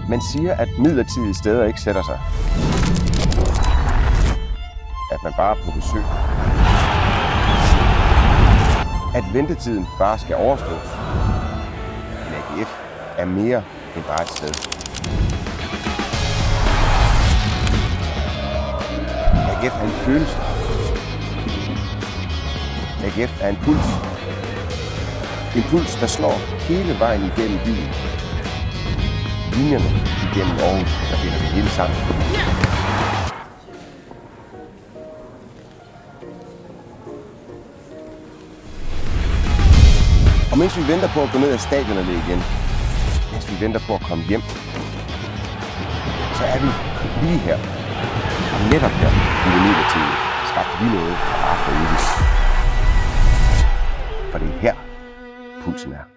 Man siger, at midlertidige steder ikke sætter sig. At man bare er på besøg. At ventetiden bare skal overstås. Men AGF er mere end bare et sted. AGF er en følelse. AGF er en puls. En puls, der slår hele vejen igennem byen. Linjerne igennem Aarhus, der binder det hele sammen. Og mens vi venter på at gå ned ad stadionerne igen, mens vi venter på at komme hjem, så er vi lige her. Og netop her i det midlertidige skabte vi noget bare for evigt. For det er her, pulsen er.